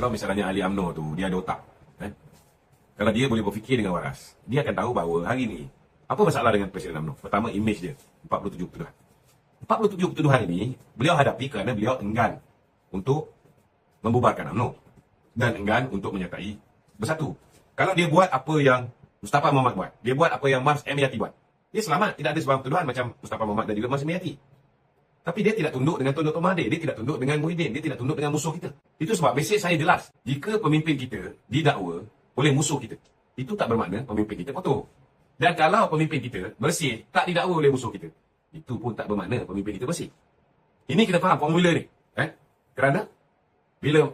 Kalau misalnya ahli UMNO tu dia ada otak, kalau dia boleh berfikir dengan waras, dia akan tahu bahawa hari ini apa masalah dengan Presiden UMNO. Pertama, imej dia, 47 ketuduhan. 47 ketuduhan ini beliau hadapi kerana beliau enggan untuk membubarkan UMNO dan enggan untuk menyertai bersatu. Kalau dia buat apa yang Mustafa Mohamed buat, dia buat apa yang Mars M. Yati buat, dia selamat, tidak ada sebarang tuduhan macam Mustafa Mohamed dan juga Mars M. Yati. Tapi dia tidak tunduk dengan Tun Dr. Mahathir, dia tidak tunduk dengan Muhyiddin, dia tidak tunduk dengan musuh kita. Itu sebab mesej saya jelas. Jika pemimpin kita didakwa oleh musuh kita, itu tak bermakna pemimpin kita kotor. Dan kalau pemimpin kita bersih, tak didakwa oleh musuh kita, itu pun tak bermakna pemimpin kita bersih. Ini kena faham formula ni. Kerana bila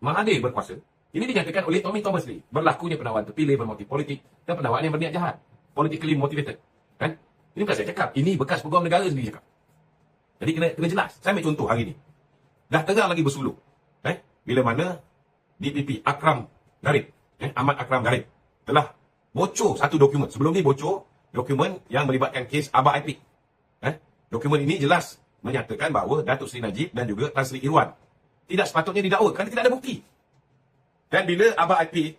Mahathir berkuasa, ini dinyatakan oleh Tommy Thomas Lee, berlakunya penawaran terpilih bermotif politik dan penawaran yang berniat jahat, politically motivated. Ini bukan saya cakap, ini bekas peguam negara sendiri cakap. Jadi kena jelas. Saya ambil contoh hari ni. Dah tengah lagi bersuluh. Bila mana DPP Akram Garib, Ahmad Akram Garib telah bocor satu dokumen. Sebelum ni bocor dokumen yang melibatkan kes Abah IP. Dokumen ini jelas menyatakan bahawa Datuk Seri Najib dan juga Tan Sri Irwan tidak sepatutnya didakwa kerana tidak ada bukti. Dan bila Abah IP,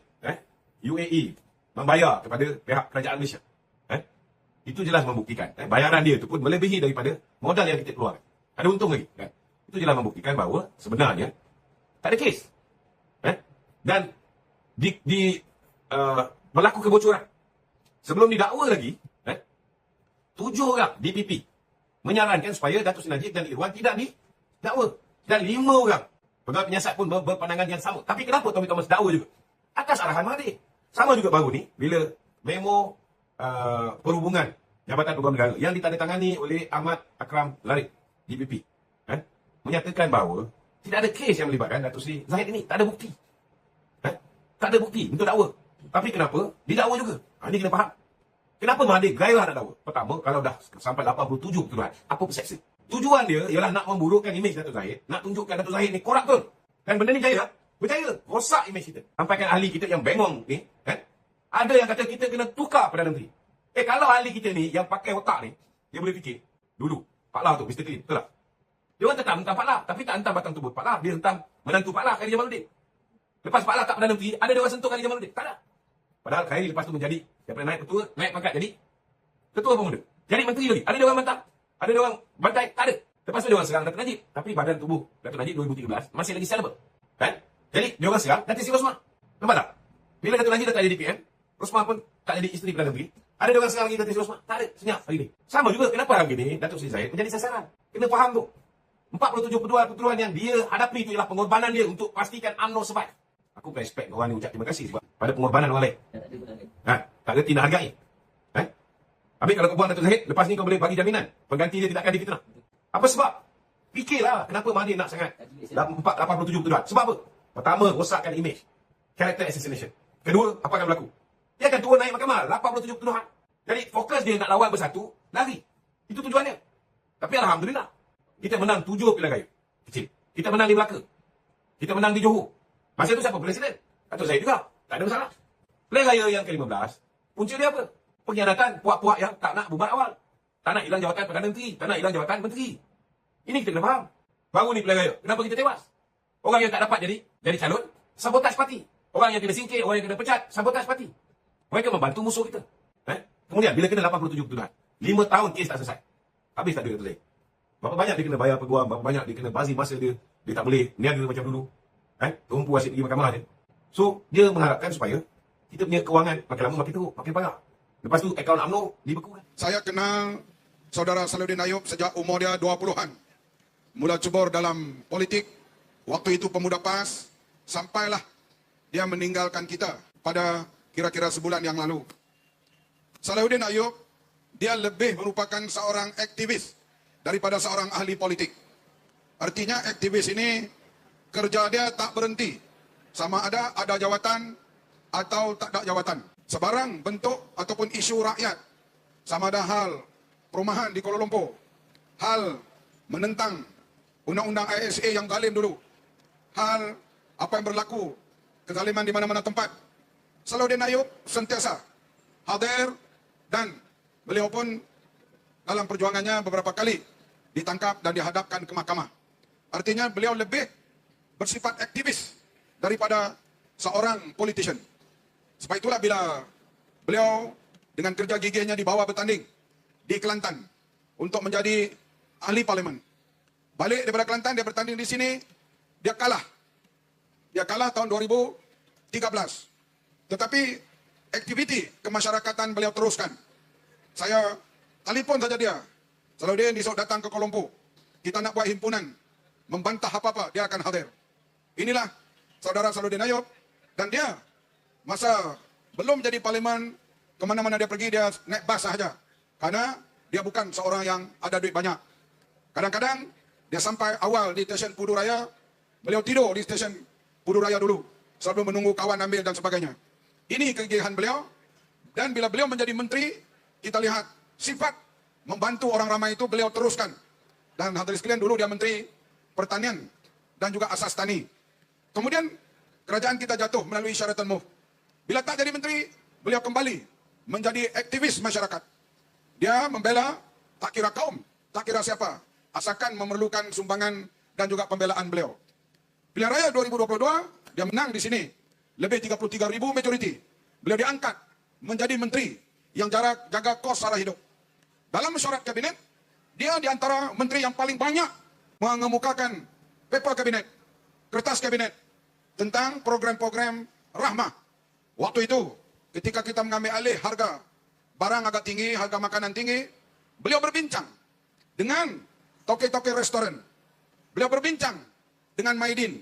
UAE membayar kepada pihak kerajaan Malaysia, itu jelas membuktikan bayaran dia itu pun melebihi daripada modal yang kita keluarkan. Ada untung lagi. Itu jelas membuktikan bahawa sebenarnya tak ada kes. Dan berlaku kebocoran. Sebelum didakwa lagi, 7 orang DPP menyarankan supaya Datuk Seri Najib dan Irwan tidak didakwa. Dan 5 orang pegawai penyiasat pun berpandangan yang sama. Tapi kenapa Tommy Thomas dakwa juga? Atas arahan Mahathir. Sama juga baru ni, bila memo perhubungan Jabatan Peguam Negara yang ditandatangani oleh Ahmad Akram Garib, DPP, menyatakan bahawa tidak ada kes yang melibatkan Datuk Seri Zahid ini. Tak ada bukti. Tak ada bukti untuk dakwa. Tapi kenapa didakwa juga? Ini kena faham. Kenapa Mahathir gairah nak dakwa? Pertama, kalau dah sampai 87 ketuduhan, apa persepsi? Tujuan dia ialah nak memburukkan imej Datuk Zahid, nak tunjukkan Datuk Zahid ni korup betul. Dan benda ni jaya. Berjaya. Rosak imej kita. Sampaikan ahli kita yang bengong ni, ada yang kata kita kena tukar Perdana Menteri. Kalau ahli kita ni yang pakai otak ni, dia boleh fikir. Dulu, Pak Lah tu, Mr. Clean, betul tak? Dia orang tetap tentang Pak Lah, tapi tak hantar batang tubuh Pak Lah. Dia tentang menantu Pak Lah, Khairi Jamaluddin. Lepas Pak Lah tak Perdana Menteri, ada dia orang sentuh Khairi Jamaluddin? Tak ada. Padahal Khairi lepas tu menjadi, daripada naik ketua, naik pangkat jadi ketua pemuda. Jadi menteri lagi. Ada dia orang bantah? Ada dia orang bantai? Tak ada. Lepas tu dia orang serang Datuk Najib. Tapi badan tubuh Datuk Najib 2013 masih lagi sellable. Jadi dia orang serang Datuk Seri Rosmah. Nampak tak? Bila Datuk Najib dah tak jadi DPM, Rosmah pun tak jadi isteri Perdana Menteri. Ada dia orang serang lagi Datuk Seri Rosmah? Tak ada. Senyap hari ni. Sama juga kenapa hari ni Datuk Seri Zahid menjadi sasaran. Kena faham tu. 47 petuahan yang dia hadapi itu ialah pengorbanan dia untuk pastikan UMNO survive. Aku respect orang ni ucap terima kasih sebab pada pengorbanan orang lain. Tak ada tidak hargai. Habis kalau kau buang Datuk Zahid, lepas ni kau boleh bagi jaminan pengganti dia tidak akan difitnah. Apa sebab? Fikirlah kenapa Mahathir nak sangat 87 ketuduhan. Sebab apa? Pertama, rosakkan imej. Character assassination. Kedua, apa akan berlaku? Dia akan turun naik mahkamah 87 ketuduhan. Jadi fokus dia nak lawan bersatu, lari. Itu tujuannya. Tapi alhamdulillah, kita menang 7 pilihan raya kecil. Kita menang di Melaka. Kita menang di Johor. Masa itu siapa presiden? Datuk Zahid juga. Tak ada masalah. Pilihan raya yang ke-15, punca dia apa? Pengkhianatan puak-puak yang tak nak bubar awal. Tak nak hilang jawatan Perdana Menteri. Tak nak hilang jawatan Menteri. Ini kita kena faham. Baru ni pilihan raya. Kenapa kita tewas? Orang yang tak dapat jadi calon, sabotaj parti. Orang yang kena singkir, orang yang kena pecat, sabotaj parti. Mereka membantu musuh kita. Kemudian, bila kena 87 ketuduhan, 5 tahun kes tak selesai. Habis tak duit Datuk Zahid. Berapa banyak dia kena bayar peguam, berapa banyak dia kena bazir masa dia. Dia tak boleh niaga macam dulu. Tumpu asyik pergi mahkamah dia. So, dia mengharapkan supaya kita punya kewangan makin lama makin teruk, makin parah. Lepas tu, akaun UMNO dibekukan. Saya kenal saudara Salahuddin Ayub sejak umur dia 20-an. Mula cebur dalam politik, waktu itu pemuda PAS, sampailah dia meninggalkan kita pada kira-kira sebulan yang lalu. Salahuddin Ayub, dia lebih merupakan seorang aktivis daripada seorang ahli politik. Artinya aktivis ini, kerja dia tak berhenti. Sama ada jawatan atau tak ada jawatan. Sebarang bentuk ataupun isu rakyat. Sama ada hal perumahan di Kuala Lumpur. Hal menentang undang-undang ISA yang zalim dulu. Hal apa yang berlaku, kezaliman di mana-mana tempat. Salahuddin Ayub sentiasa hadir dan beliau pun dalam perjuangannya beberapa kali ditangkap dan dihadapkan ke mahkamah. Artinya beliau lebih bersifat aktivis daripada seorang politician. Sebab itulah bila beliau dengan kerja gigihnya dibawa bertanding di Kelantan untuk menjadi ahli parlimen. Balik daripada Kelantan, dia bertanding di sini, dia kalah. Dia kalah tahun 2013. Tetapi aktiviti kemasyarakatan beliau teruskan. Saya telefon saja dia. Salahuddin besok datang ke Kuala Lumpur. Kita nak buat himpunan. Membantah apa-apa, dia akan hadir. Inilah saudara Salahuddin Ayub. Dan dia, masa belum jadi parlimen, kemana-mana dia pergi, dia naik bas sahaja. Karena dia bukan seorang yang ada duit banyak. Kadang-kadang, dia sampai awal di stesen Pudu Raya, beliau tidur di stesen Pudu Raya dulu. Sebelum menunggu kawan ambil dan sebagainya. Ini kegigihan beliau. Dan bila beliau menjadi menteri, kita lihat sifat membantu orang ramai itu beliau teruskan. Dan hadirin sekalian, dulu dia menteri pertanian dan juga asas tani. Kemudian kerajaan kita jatuh melalui Sheraton Move. Bila tak jadi menteri, beliau kembali menjadi aktivis masyarakat. Dia membela tak kira kaum, tak kira siapa, asalkan memerlukan sumbangan dan juga pembelaan beliau. Pilihan raya 2022, dia menang di sini. Lebih 33,000 majoriti. Beliau diangkat menjadi menteri yang jaga kos sara hidup. Dalam mesyuarat kabinet, dia di antara menteri yang paling banyak mengemukakan paper kabinet, kertas kabinet tentang program-program rahmah. Waktu itu, ketika kita mengambil alih harga barang agak tinggi, harga makanan tinggi, beliau berbincang dengan toke-toke restoran. Beliau berbincang dengan Maidin.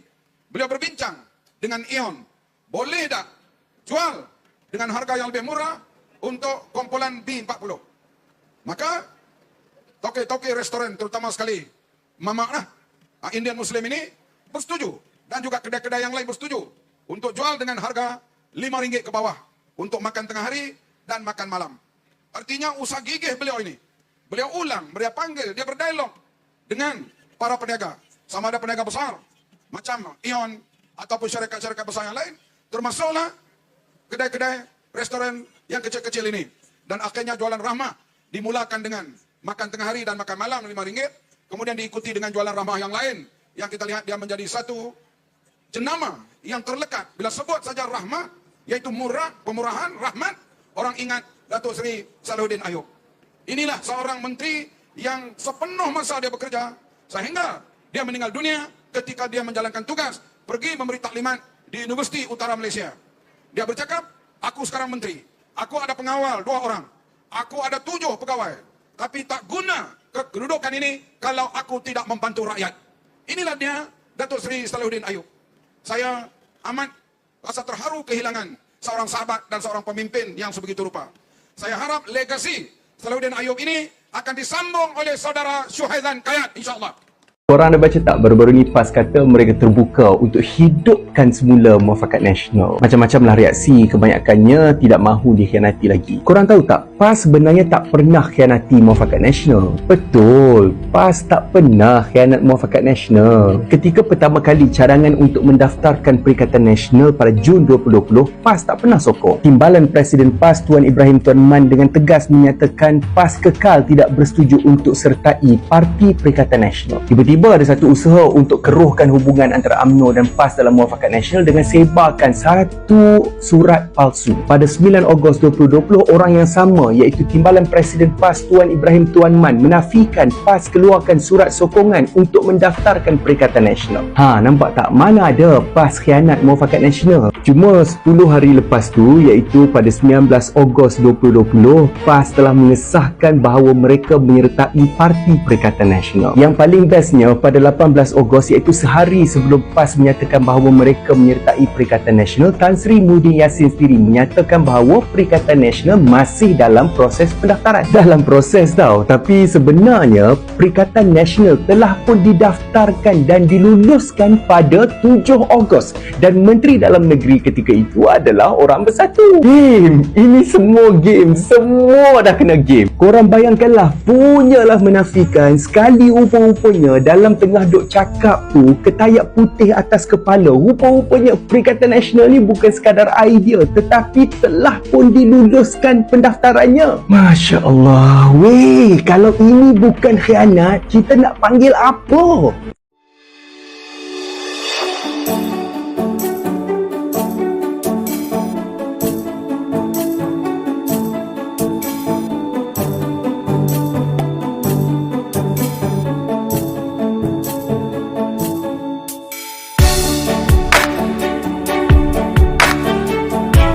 Beliau berbincang dengan Ion. Boleh tak jual dengan harga yang lebih murah untuk kumpulan B40? Maka toke-toke restoran terutama sekali Mamak Indian Muslim ini bersetuju. Dan juga kedai-kedai yang lain bersetuju untuk jual dengan harga RM5 ke bawah untuk makan tengah hari dan makan malam. Artinya usaha gigih beliau ini. Beliau ulang, beliau panggil, dia berdialog dengan para peniaga. Sama ada peniaga besar macam Ion ataupun syarikat-syarikat besar yang lain. Termasuklah kedai-kedai restoran yang kecil-kecil ini. Dan akhirnya jualan rahmah dimulakan dengan makan tengah hari dan makan malam RM5. Kemudian diikuti dengan jualan rahmah yang lain. Yang kita lihat dia menjadi satu jenama yang terlekat. Bila sebut saja rahmah, yaitu murah, pemurahan, rahmat, orang ingat Datuk Seri Salahuddin Ayub. Inilah seorang menteri yang sepenuh masa dia bekerja, sehingga dia meninggal dunia ketika dia menjalankan tugas, pergi memberi taklimat di Universiti Utara Malaysia. Dia bercakap, aku sekarang menteri, aku ada pengawal 2 orang, aku ada 7 pegawai, tapi tak guna kedudukan ini kalau aku tidak membantu rakyat. Inilah dia Datuk Seri Salahuddin Ayub. Saya amat rasa terharu kehilangan seorang sahabat dan seorang pemimpin yang sebegitu rupa. Saya harap legasi Salahuddin Ayub ini akan disambung oleh saudara Syuhaizan Kayat, insyaAllah. Korang ada baca tak baru-baru ni PAS kata mereka terbuka untuk hidupkan semula muafakat nasional. Macam-macamlah reaksi, kebanyakannya tidak mahu dikhianati lagi. Korang tahu tak, PAS sebenarnya tak pernah khianati muafakat nasional. Betul, PAS tak pernah khianat muafakat nasional. Ketika pertama kali cadangan untuk mendaftarkan Perikatan Nasional pada Jun 2020, PAS tak pernah sokong. Timbalan Presiden PAS Tuan Ibrahim Tuan Man dengan tegas menyatakan PAS kekal tidak bersetuju untuk sertai Parti Perikatan Nasional. Tiba-tiba ada satu usaha untuk keruhkan hubungan antara UMNO dan PAS dalam muafakat nasional dengan sebarkan satu surat palsu. Pada 9 Ogos 2020, orang yang sama iaitu Timbalan Presiden PAS Tuan Ibrahim Tuan Man menafikan PAS keluarkan surat sokongan untuk mendaftarkan Perikatan Nasional. Nampak tak? Mana ada PAS khianat muafakat nasional? Cuma 10 hari lepas tu, iaitu pada 19 Ogos 2020, PAS telah mengesahkan bahawa mereka menyertai Parti Perikatan Nasional. Yang paling bestnya, pada 18 Ogos iaitu sehari sebelum PAS menyatakan bahawa mereka menyertai Perikatan Nasional, Tan Sri Muhyiddin Yassin sendiri menyatakan bahawa Perikatan Nasional masih dalam proses pendaftaran. Dalam proses tau, tapi sebenarnya Perikatan Nasional telah pun didaftarkan dan diluluskan pada 7 Ogos dan Menteri Dalam Negeri ketika itu adalah Orang Bersatu. Game, ini semua game, semua dah kena game. Korang bayangkanlah, punyalah menafikan sekali rupa-rupanya dalam tengah duk cakap tu, ketayak putih atas kepala, rupa-rupanya Perikatan Nasional ni bukan sekadar idea tetapi telah pun diluluskan pendaftarannya. Masya Allah, weh, kalau ini bukan khianat, kita nak panggil apa?